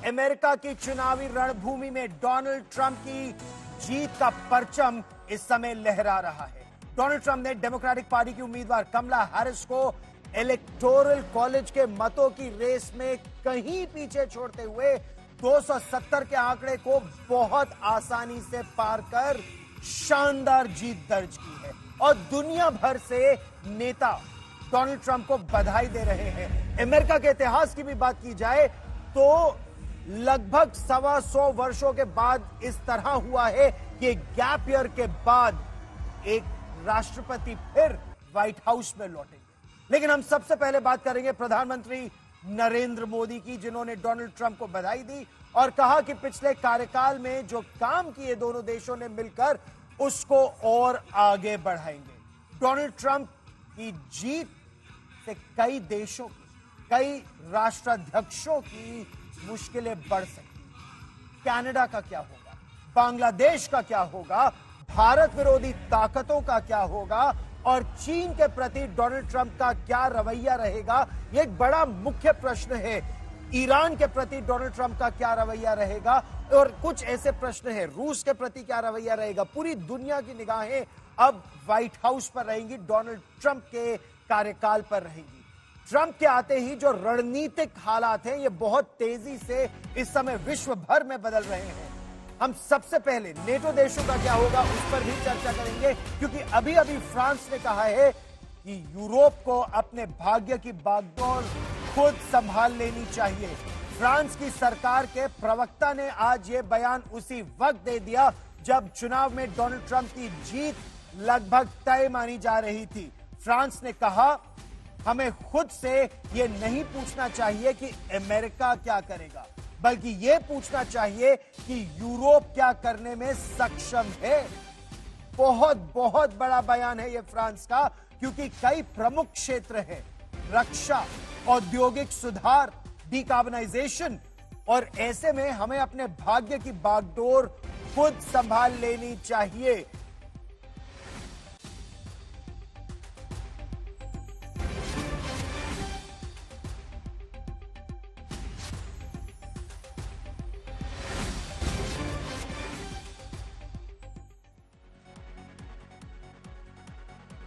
America की चुनावी रणभूमि में डोनाल्ड ट्रंप की जीत का परचम इस समय लहरा रहा है। डोनाल्ड ट्रंप ने डेमोक्रेटिक पार्टी की उम्मीदवार कमला हैरिस को इलेक्टोरल कॉलेज के मतों की रेस में कहीं पीछे छोड़ते हुए 270 के आंकड़े को बहुत आसानी से पार कर शानदार जीत दर्ज की है और दुनिया भर से नेता डोनाल्ड ट्रंप को बधाई दे रहे हैं। अमेरिका के इतिहास की भी बात की जाए तो लगभग 125 वर्षों के बाद इस तरह हुआ है कि गैप ईयर के बाद एक राष्ट्रपति फिर व्हाइट हाउस में लौटेंगे। लेकिन हम सबसे पहले बात करेंगे प्रधानमंत्री नरेंद्र मोदी की, जिन्होंने डोनाल्ड ट्रंप को बधाई दी और कहा कि पिछले कार्यकाल में जो काम किए दोनों देशों ने मिलकर उसको और आगे बढ़ाएंगे। डोनाल्ड ट्रंप की जीत से कई देशों की, कई राष्ट्राध्यक्षों की मुश्किलें बढ़ सकती। कनाडा का क्या होगा, बांग्लादेश का क्या होगा, भारत विरोधी ताकतों का क्या होगा और चीन के प्रति डोनाल्ड ट्रंप का क्या रवैया रहेगा, यह एक बड़ा मुख्य प्रश्न है। ईरान के प्रति डोनाल्ड ट्रंप का क्या रवैया रहेगा और कुछ ऐसे प्रश्न हैं, रूस के प्रति क्या रवैया रहेगा। पूरी दुनिया की निगाहें अब व्हाइट हाउस पर रहेंगी, डोनाल्ड ट्रंप के कार्यकाल पर रहेंगी। ट्रंप के आते ही जो रणनीतिक हालात हैं, ये बहुत तेजी से इस समय विश्व भर में बदल रहे हैं। हम सबसे पहले नेटो देशों का क्या होगा उस पर भी चर्चा करेंगे, क्योंकि अभी अभी फ्रांस ने कहा है कि यूरोप को अपने भाग्य की बागडोर खुद संभाल लेनी चाहिए। फ्रांस की सरकार के प्रवक्ता ने आज ये बयान उसी वक्त दे दिया जब चुनाव में डोनाल्ड ट्रंप की जीत लगभग तय मानी जा रही थी। फ्रांस ने कहा, हमें खुद से ये नहीं पूछना चाहिए कि अमेरिका क्या करेगा, बल्कि ये पूछना चाहिए कि यूरोप क्या करने में सक्षम है। बहुत बहुत बड़ा बयान है ये फ्रांस का, क्योंकि कई प्रमुख क्षेत्र हैं, रक्षा, औद्योगिक सुधार, डिकार्बनाइजेशन, और ऐसे में हमें अपने भाग्य की बागडोर खुद संभाल लेनी चाहिए।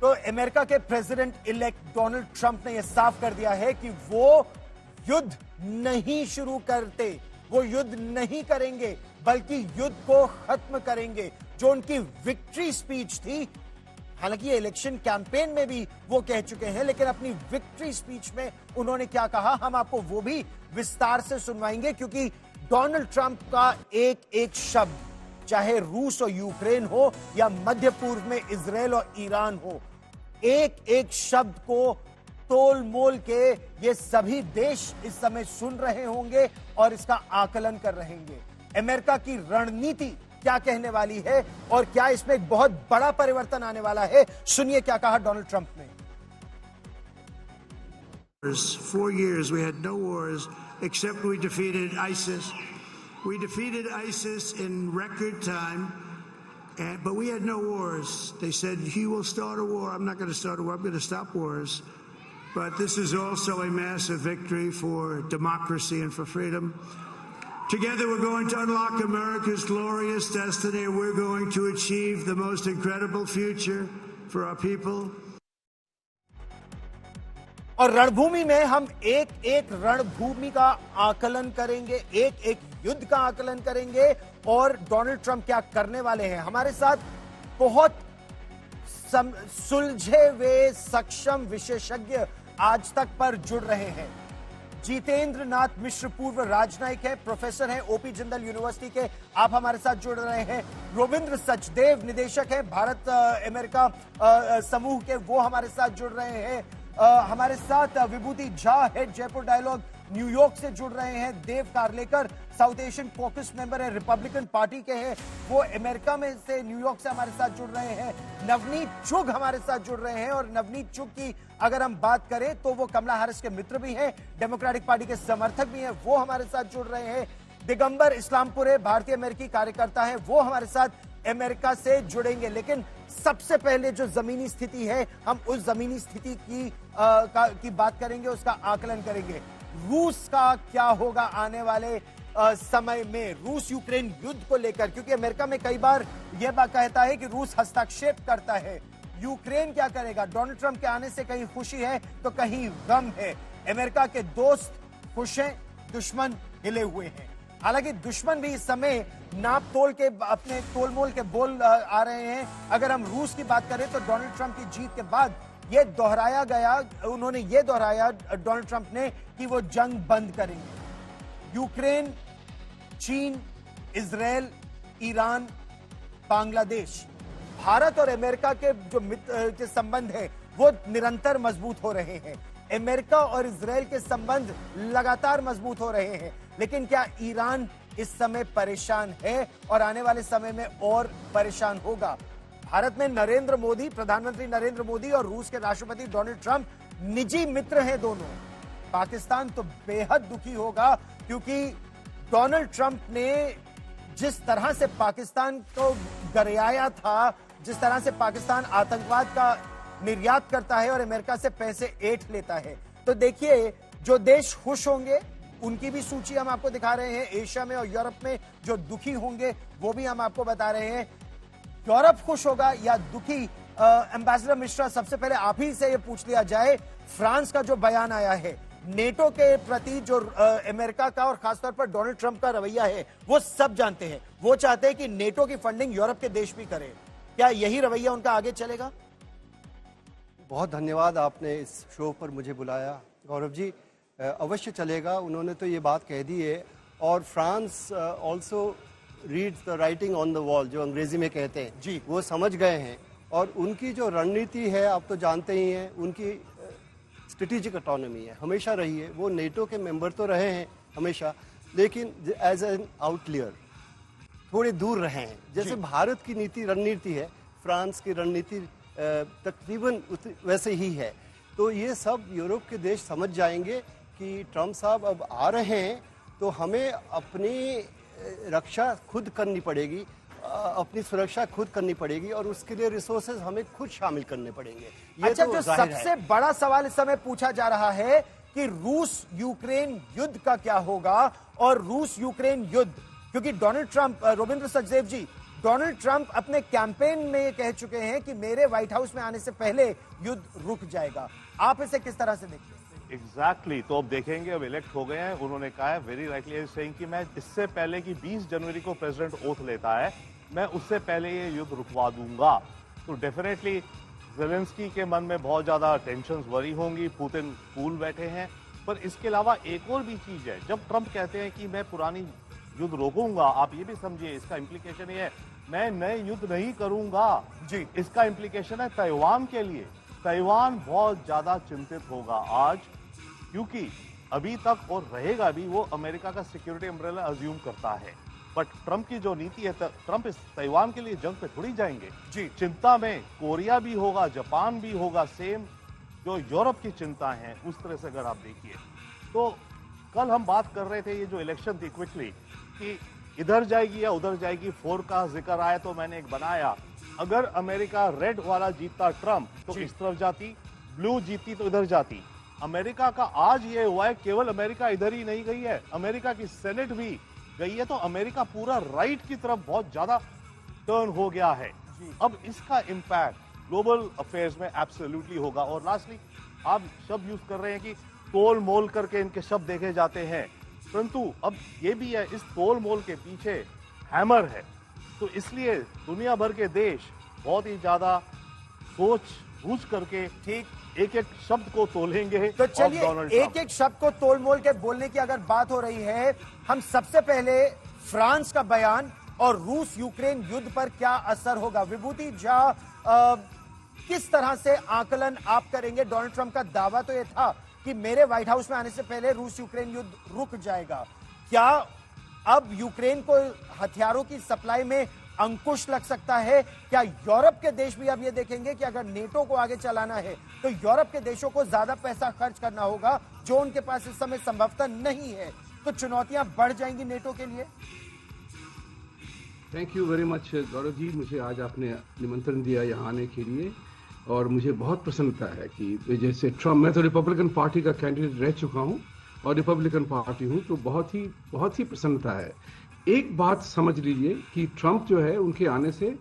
तो अमेरिका के प्रेसिडेंट इलेक्ट डोनाल्ड ट्रंप ने यह साफ कर दिया है कि वो युद्ध नहीं शुरू करते, वो युद्ध नहीं करेंगे, बल्कि युद्ध को खत्म करेंगे। जो उनकी विक्ट्री स्पीच थी, हालांकि इलेक्शन कैंपेन में भी वो कह चुके हैं, लेकिन अपनी विक्ट्री स्पीच में उन्होंने क्या कहा, हम आपको वो भी विस्तार से सुनवाएंगे, क्योंकि डोनाल्ड ट्रंप का एक एक शब्द, चाहे रूस और यूक्रेन हो या मध्य पूर्व में इजराइल और ईरान हो, एक एक शब्द को तोल मोल के ये सभी देश इस समय सुन रहे होंगे और इसका आकलन कर रहे होंगे। अमेरिका की रणनीति क्या कहने वाली है और क्या इसमें एक बहुत बड़ा परिवर्तन आने वाला है, सुनिए क्या कहा डोनाल्ड ट्रंप ने। For years we had no wars except we defeated ISIS. We defeated ISIS in record time, but we had no wars. They said, he will start a war. I'm not going to start a war. I'm going to stop wars. But this is also a massive victory for democracy and for freedom. Together we're going to unlock America's glorious destiny. We're going to achieve the most incredible future for our people. और रणभूमि में हम एक एक रणभूमि का आकलन करेंगे, एक एक युद्ध का आकलन करेंगे और डोनाल्ड ट्रंप क्या करने वाले हैं। हमारे साथ बहुत सुलझे हुए सक्षम विशेषज्ञ आज तक पर जुड़ रहे हैं। जितेंद्र नाथ मिश्र पूर्व राजनयिक है, प्रोफेसर हैं ओपी जिंदल यूनिवर्सिटी के, आप हमारे साथ जुड़ रहे हैं। रविंद्र सचदेव निदेशक हैं भारत अमेरिका समूह के, वो हमारे साथ जुड़ रहे हैं। हमारे साथ Vibhuti Jha head Jaipur dialogue New York से जुड़ रहे हैं। Dev Karlekar South Asian caucus member है, रिपब्लिकन पार्टी के हैं, वो अमेरिका में से न्यूयॉर्क से हमारे साथ जुड़ रहे हैं। नवनीत चुग हमारे साथ जुड़ रहे हैं और नवनीत चुग की अगर हम बात करें तो वो कमला हैरिस के मित्र भी हैं, डेमोक्रेटिक पार्टी के समर्थक भी हैं, वो हमारे साथ जुड़ रहे हैं। दिगंबर इस्लामपुरे भारतीय अमेरिकी कार्यकर्ता है, वो हमारे साथ अमेरिका से जुड़ेंगे। लेकिन सबसे पहले जो जमीनी स्थिति है, हम उस जमीनी स्थिति की बात करेंगे, उसका आकलन करेंगे। रूस का क्या होगा आने वाले समय में रूस यूक्रेन युद्ध को लेकर, क्योंकि अमेरिका में कई बार यह बात कहता है कि रूस हस्तक्षेप करता है, यूक्रेन क्या करेगा? डोनाल्ड ट्रंप के आने से कहीं खुशी है तो कहीं गम है। अमेरिका के दोस्त खुश हैं, दुश्मन हिले हुए हैं। हालांकि दुश्मन भी इस समय नाप तोल के अपने तोलमोल के बोल आ रहे हैं। अगर हम रूस की बात करें तो डोनाल्ड ट्रंप की जीत के बाद यह दोहराया गया, उन्होंने यह दोहराया डोनाल्ड ट्रंप ने कि वो जंग बंद करेंगे। यूक्रेन, चीन, इजराइल, ईरान, बांग्लादेश, भारत और अमेरिका के जो मित्र के संबंध है वो निरंतर मजबूत हो रहे हैं। अमेरिका और इजराइल के संबंध लगातार मजबूत हो रहे हैं। लेकिन क्या ईरान इस समय परेशान है और आने वाले समय में और परेशान होगा? भारत में नरेंद्र मोदी, प्रधानमंत्री नरेंद्र मोदी और रूस के राष्ट्रपति डोनाल्ड ट्रंप निजी मित्र हैं दोनों। पाकिस्तान तो बेहद दुखी होगा, क्योंकि डोनाल्ड ट्रंप ने जिस तरह से पाकिस्तान को गरियाया था, जिस तरह से पाकिस्तान आतंकवाद का निर्यात करता है और अमेरिका से पैसे ऐंठ लेता है, तो देखिए जो देश खुश होंगे उनकी भी सूची हम आपको दिखा रहे हैं। एशिया में और यूरोप में जो दुखी होंगे वो भी हम आपको बता रहे हैं। यूरोप खुश होगा या दुखी? एम्बेसडर मिश्रा, सबसे पहले आप ही से ये पूछ लिया जाए, फ्रांस का जो बयान आया है नेटो के प्रति, जो अमेरिका का और खासतौर पर डोनाल्ड ट्रंप का रवैया है, वो सब जानते हैं। वो चाहते हैं कि नेटो की फंडिंग यूरोप के देश भी करें। क्या यही रवैया उनका आगे चलेगा? बहुत धन्यवाद, आपने इस शो पर मुझे बुलाया। गौरव जी, अवश्य चलेगा, उन्होंने तो ये बात कह दी है। और France also reads the writing on the wall, जो अंग्रेजी में कहते हैं जी, वो समझ गए हैं। और उनकी जो रणनीति है आप तो जानते ही हैं, उनकी स्ट्रेटेजिक ऑटोनॉमी है, हमेशा रही है। वो नेटो के मेंबर तो रहे हैं हमेशा, लेकिन एज एन आउटलियर थोड़े दूर रहे हैं। जैसे भारत की नीति रणनीति है, फ्रांस की रणनीति तकरीबन वैसे ही है। तो ये सब यूरोप के देश समझ जाएंगे कि ट्रंप साहब अब आ रहे हैं, तो हमें अपनी रक्षा खुद करनी पड़ेगी, अपनी सुरक्षा खुद करनी पड़ेगी, और उसके लिए रिसोर्सेज हमें खुद शामिल करने पड़ेंगे। ये अच्छा, तो जो जाहिर सबसे है। बड़ा सवाल इस समय पूछा जा रहा है कि रूस यूक्रेन युद्ध का क्या होगा, और रूस यूक्रेन युद्ध, क्योंकि डोनाल्ड ट्रंप, रविंद्र सचदेव जी, डोनाल्ड ट्रंप अपने कैंपेन में ये कह चुके हैं कि मेरे व्हाइट हाउस में आने से पहले युद्ध रुक जाएगा। आप इसे किस तरह से देखते हैं? एग्जैक्टली तो अब देखेंगे, अब इलेक्ट हो गए हैं। उन्होंने कहा है वेरी राइटली सेइंग कि मैं इससे पहले कि 20 जनवरी को प्रेसिडेंट ओथ लेता है, मैं उससे पहले ये युद्ध रुकवा दूंगा। तो डेफिनेटली ज़ेलेंस्की के मन में बहुत ज्यादा टेंशंस वरी होंगी। पुतिन कूल बैठे हैं। पर इसके अलावा एक और भी चीज है, जब ट्रंप कहते हैं कि मैं पुरानी युद्ध रोकूंगा, आप ये भी समझिए इसका इम्प्लीकेशन ये है मैं नए युद्ध नहीं करूंगा जी। इसका इम्प्लीकेशन है ताइवान के लिए। ताइवान बहुत ज्यादा चिंतित होगा आज, क्योंकि अभी तक और रहेगा भी वो अमेरिका का सिक्योरिटी अम्ब्रेला अज्यूम करता है। बट ट्रंप की जो नीति है, ट्रंप इस ताइवान के लिए जंग पे थोड़ी जाएंगे जी। चिंता में कोरिया भी होगा, जापान भी होगा, सेम जो यूरोप की चिंता है उस तरह से अगर आप देखिए। तो कल हम बात कर रहे थे, ये जो इलेक्शन थी क्विकली, कि इधर जाएगी या उधर जाएगी, 4 का जिक्र आया तो मैंने एक बनाया, अगर अमेरिका रेड वाला जीतता ट्रंप तो इस तरफ जाती, ब्लू जीती तो इधर जाती। अमेरिका का आज ये हुआ है, केवल अमेरिका इधर ही नहीं गई है, अमेरिका की सेनेट भी गई है। तो अमेरिका पूरा राइट की तरफ बहुत ज्यादा टर्न हो गया है। अब इसका इम्पैक्ट ग्लोबल अफेयर्स में एब्सोल्युटली होगा। और लास्टली आप शब्द यूज कर रहे हैं कि तोल मोल करके इनके शब्द देखे जाते हैं, परंतु अब ये भी है इस तोल मोल के पीछे हैमर है। तो इसलिए दुनिया भर के देश बहुत ही ज्यादा सोच बूझ करके ठीक एक एक शब्द को तोलेंगे। तो चलिए एक एक शब्द को तोल मोल के बोलने की अगर बात हो रही है, हम सबसे पहले फ्रांस का बयान और रूस यूक्रेन युद्ध पर क्या असर होगा, विभूति झा, किस तरह से आकलन आप करेंगे? डोनाल्ड ट्रंप का दावा तो यह था कि मेरे व्हाइट हाउस में आने से पहले रूस यूक्रेन युद्ध रुक जाएगा। क्या अब यूक्रेन को हथियारों की सप्लाई में अंकुश लग सकता है? क्या यूरोप के देश भी अब ये देखेंगे कि अगर नेटो को आगे चलाना है तो यूरोप के देशों को ज्यादा पैसा खर्च करना होगा, जो उनके पास इस समय संभवतः नहीं है? तो चुनौतियां बढ़ जाएंगी नेटो के लिए। Thank you very much Gaurav ji, मुझे आज आपने निमंत्रण दिया यहाँ आने के लिए, और मुझे बहुत प्रसन्नता है कि जैसे ट्रम्प, मैं तो रिपब्लिकन पार्टी का कैंडिडेट रह चुका हूँ और रिपब्लिकन पार्टी हूं, तो बहुत ही प्रसन्नता है। एक बात समझ लीजिए कि ट्रंप जो है, उनके आने से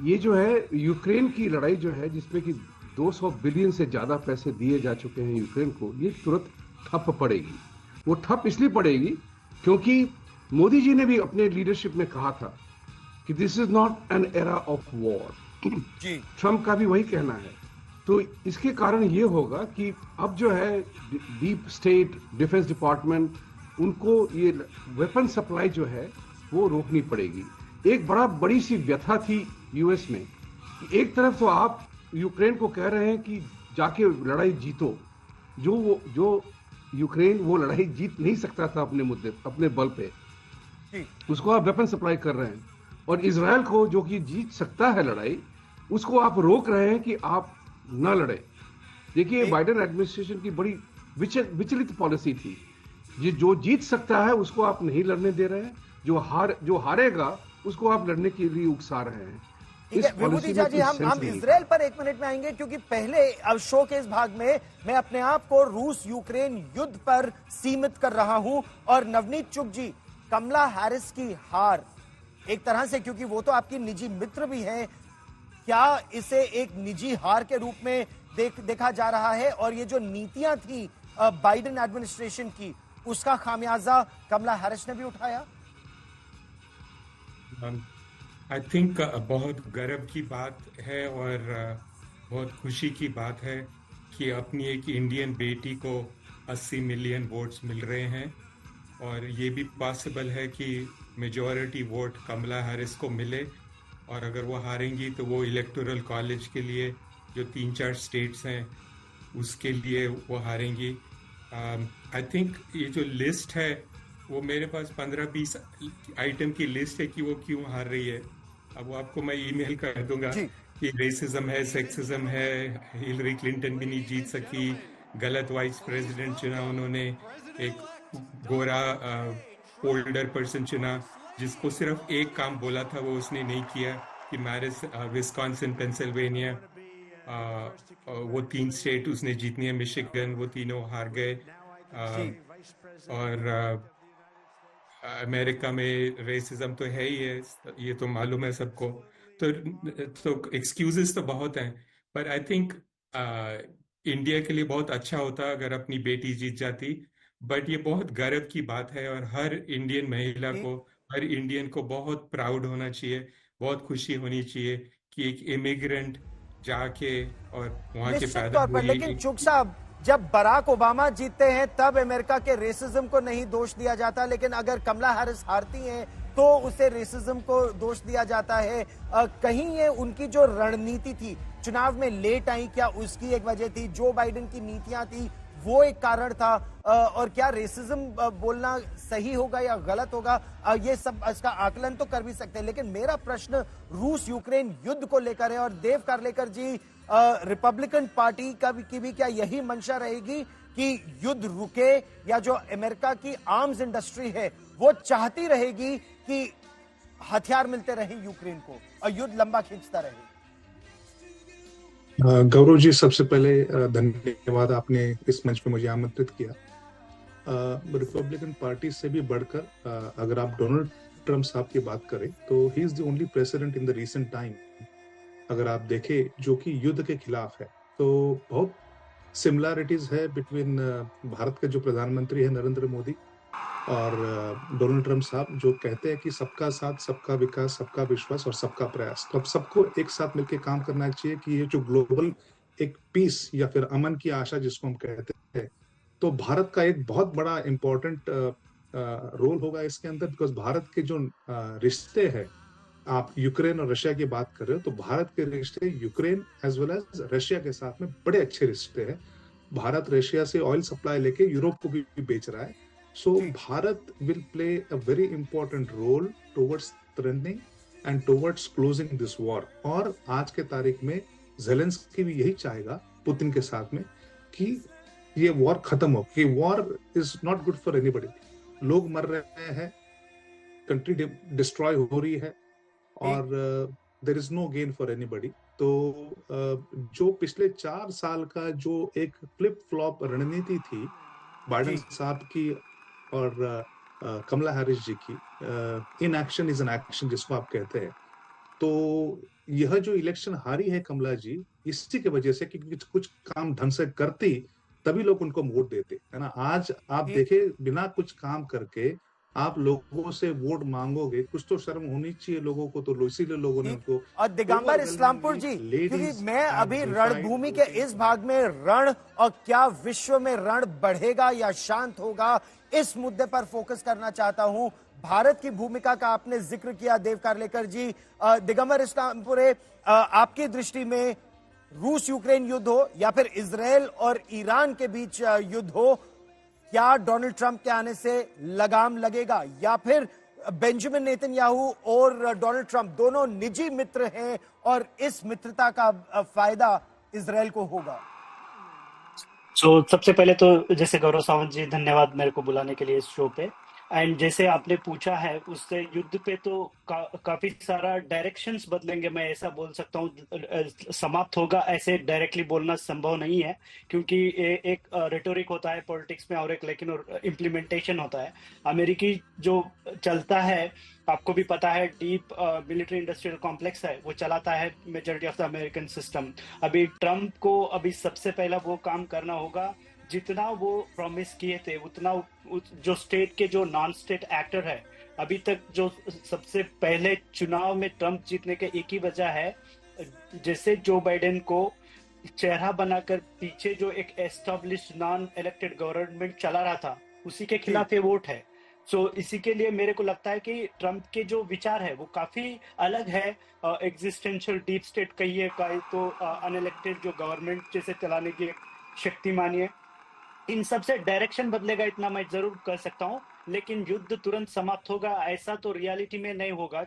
ये जो है यूक्रेन की लड़ाई जो है, जिसमें कि 200 बिलियन से ज्यादा पैसे दिए जा चुके हैं यूक्रेन को, ये तुरंत ठप पड़ेगी। वो ठप इसलिए पड़ेगी क्योंकि मोदी जी ने भी अपने लीडरशिप में कहा था कि this is not an era of war. Ji Trump का भी वही कहना है। तो इसके कारण ये होगा कि अब जो है डीप स्टेट डिफेंस डिपार्टमेंट, उनको ये वेपन सप्लाई जो है वो रोकनी पड़ेगी। एक बड़ी सी व्यथा थी यूएस में कि एक तरफ तो आप यूक्रेन को कह रहे हैं कि जाके लड़ाई जीतो, जो यूक्रेन वो लड़ाई जीत नहीं सकता था अपने बल पे, उसको आप वेपन सप्लाई कर रहे हैं। और इजराइल को, जो कि जीत सकता है लड़ाई, उसको आप रोक रहे हैं कि आप न लड़े। देखिए, बाइडेन एडमिनिस्ट्रेशन की बड़ी विचलित पॉलिसी थी। ये जो जीत सकता है उसको आप नहीं लड़ने दे रहे हैं, जो हारेगा उसको आप लड़ने के लिए उकसा रहे हैं। ठीक है विभूति झा जी, हम इजराइल पर 1 मिनट में आएंगे, क्योंकि पहले अब शो के इस भाग में मैं अपने आप को रूस यूक्रेन युद्ध पर सीमित कर रहा हूं। और नवनीत चुग जी, कमला हैरिस की हार एक तरह से, क्योंकि वो तो आपकी निजी मित्र भी हैं, क्या इसे एक निजी हार के रूप में देखा जा रहा है? और ये जो नीतियां थी बाइडेन एडमिनिस्ट्रेशन की, उसका खामियाजा कमला हैरिस ने भी उठाया? आई थिंक बहुत गर्व की बात है और बहुत खुशी की बात है कि अपनी एक इंडियन बेटी को 80 मिलियन वोट्स मिल रहे हैं। और ये भी पॉसिबल है कि मेजॉरिटी वोट कमला हैरिस को मिले, और अगर वो हारेंगी तो वो इलेक्टोरल कॉलेज के लिए जो 3-4 स्टेट्स हैं उसके लिए वो हारेंगी। आई थिंक ये जो लिस्ट है वो मेरे पास 15-20 आइटम की लिस्ट है कि वो क्यों हार रही है। अब वो आपको मैं ईमेल कर दूंगा कि रेसिज्म है, सेक्सिज्म है, हिलरी क्लिंटन भी नहीं जीत सकी, गलत वाइस प्रेसिडेंट चुना उन्होंने, एक गोरा ओल्डर पर्सन चुना जिसको सिर्फ एक काम बोला था वो उसने नहीं किया, कि मैरिस विस्कॉन्सिन पेंसिल्वेनिया, वो 3 स्टेट उसने जीतनी है, मिशिगन, वो तीनों हार गए। और अमेरिका में रेसिज्म तो है ही है, ये तो मालूम है सबको। तो एक्सक्यूजेस तो बहुत हैं, पर आई थिंक इंडिया के लिए बहुत अच्छा होता अगर अपनी बेटी जीत जाती। बट ये बहुत गर्व की बात है और हर इंडियन महिला को, हर इंडियन को बहुत प्राउड होना चाहिए, बहुत खुशी होनी चाहिए कि एक इमिग्रेंट जाके और वहाँ के पैदा हुई। लेकिन चुग साहब, जब बराक ओबामा जीतते हैं तब अमेरिका के रेसिज्म को नहीं दोष दिया जाता, लेकिन अगर कमला हैरिस हारती हैं तो उसे रेसिज्म को दोष दिया जाता है। कहीं ये उनकी जो रणनीति थी, चुनाव में लेट आई, क्या उसकी एक वजह थी? जो बाइडेन की नीतियां थी वो एक कारण था? और क्या रेसिज्म बोलना सही होगा या गलत होगा, ये सब इसका आकलन तो कर भी सकते हैं। लेकिन मेरा प्रश्न रूस यूक्रेन युद्ध को लेकर है। और देव कारलेकर जी, रिपब्लिकन पार्टी की भी क्या यही मंशा रहेगी कि युद्ध रुके, या जो अमेरिका की आर्म्स इंडस्ट्री है वो चाहती रहेगी कि हथियार मिलते रहे यूक्रेन को और युद्ध लंबा खींचता रहे? गौरव जी, सबसे पहले धन्यवाद, आपने इस मंच पे मुझे आमंत्रित किया। रिपब्लिकन पार्टी से भी बढ़कर अगर आप डोनाल्ड ट्रंप साहब की बात करें तो he is the only president in the recent time, अगर आप देखें, जो कि युद्ध के खिलाफ है। तो बहुत सिमिलैरिटीज है बिटवीन भारत के जो प्रधानमंत्री है नरेंद्र मोदी और डोनाल्ड ट्रंप साहब, जो कहते हैं कि सबका साथ, सबका विकास, सबका विश्वास और सबका प्रयास। तो अब सबको एक साथ मिलकर काम करना चाहिए कि ये जो ग्लोबल एक पीस या फिर अमन की आशा जिसको हम कहते हैं, तो भारत का एक बहुत बड़ा इंपॉर्टेंट रोल होगा इसके अंदर। बिकॉज भारत के जो रिश्ते हैं, आप यूक्रेन और रशिया की बात कर रहे हो, तो भारत के रिश्ते Ukraine as well as Russia के साथ में बड़े अच्छे रिश्ते हैं। भारत रशिया से ऑयल सप्लाई लेके यूरोप को भी बेच रहा है। So Bharat will play a very important role towards strengthening and towards closing this war. और आज के तारीख में ज़ेलेंस्की भी यही चाहेगा पुतिन के साथ में कि ये वॉर खत्म हो, कि war is not good for anybody. लोग मर रहे हैं, कंट्री डिस्ट्रॉय हो रही है और there is no gain for anybody. तो जो पिछले 4 साल का जो एक फ्लिप फ्लॉप रणनीति थी, बाइडेन जी। साहब की और कमला हैरिस जी की in action is an action जिसको आप कहते हैं। तो यह जो इलेक्शन हारी है कमला जी, इसी की वजह से कि कुछ काम ढंग से करती तभी लोग उनको वोट देते, है ना। आज आप जी। देखे बिना कुछ काम करके आप लोगों से वोट मांगोगे, कुछ तो शर्म होनी चाहिए लोगों को, तो इसीलिए लोगों ने जी। उनको और दिगंबर इस्लामपुर ओवरवेलमिंगली जी, क्योंकि लेडीज मैं हैव अभी डिफाइड रणभूमि के वोटिंग इस फॉर भाग में रण और क्या विश्व में रण बढ़ेगा या शांत होगा, इस मुद्दे पर फोकस करना चाहता हूं। भारत की भूमिका का आपने जिक्र किया देव कार्लेकर जी। दिगंबर इस्लामपुरे, आपकी दृष्टि में रूस यूक्रेन युद्ध हो या फिर इजराइल और ईरान के बीच युद्ध हो, क्या डोनाल्ड ट्रंप के आने से लगाम लगेगा या फिर बेंजामिन नेतन्याहू और डोनाल्ड ट्रंप दोनों निजी मित्र हैं और इस मित्रता का फायदा इजराइल को होगा? सबसे पहले तो जैसे गौरव सावंत जी, धन्यवाद मेरे को बुलाने के लिए इस शो पे। एंड जैसे आपने पूछा है, उससे युद्ध पे तो काफी सारा डायरेक्शंस बदलेंगे, मैं ऐसा बोल सकता हूँ। समाप्त होगा ऐसे डायरेक्टली बोलना संभव नहीं है, क्योंकि एक रेटोरिक होता है पॉलिटिक्स में और एक लेकिन इम्प्लीमेंटेशन होता है। अमेरिकी जो चलता है, आपको भी पता है, डीप मिलिट्री इंडस्ट्रियल कॉम्प्लेक्स है, वो चलाता है majority of the American system. अभी ट्रम्प को अभी सबसे पहला वो काम करना होगा, जितना वो प्रॉमिस किए थे उतना जो स्टेट के जो नॉन स्टेट एक्टर है, अभी तक जो सबसे पहले चुनाव में ट्रम्प जीतने के एक ही वजह है, जैसे जो बाइडेन को चेहरा बनाकर पीछे जो एक एस्टेब्लिश्ड नॉन इलेक्टेड गवर्नमेंट चला रहा था, उसी के खिलाफ ये वोट है। इसी के लिए मेरे को लगता है कि ट्रम्प के जो विचार है वो काफी अलग है। एग्जिस्टेंशियल डीप स्टेट कहिए का तो अनइलेक्टेड जो गवर्नमेंट जैसे चलाने की एक शक्ति मानिए, इन सब से डायरेक्शन बदलेगा, इतना मैं जरूर कर सकता हूँ। लेकिन युद्ध तुरंत समाप्त होगा ऐसा तो रियलिटी में नहीं होगा,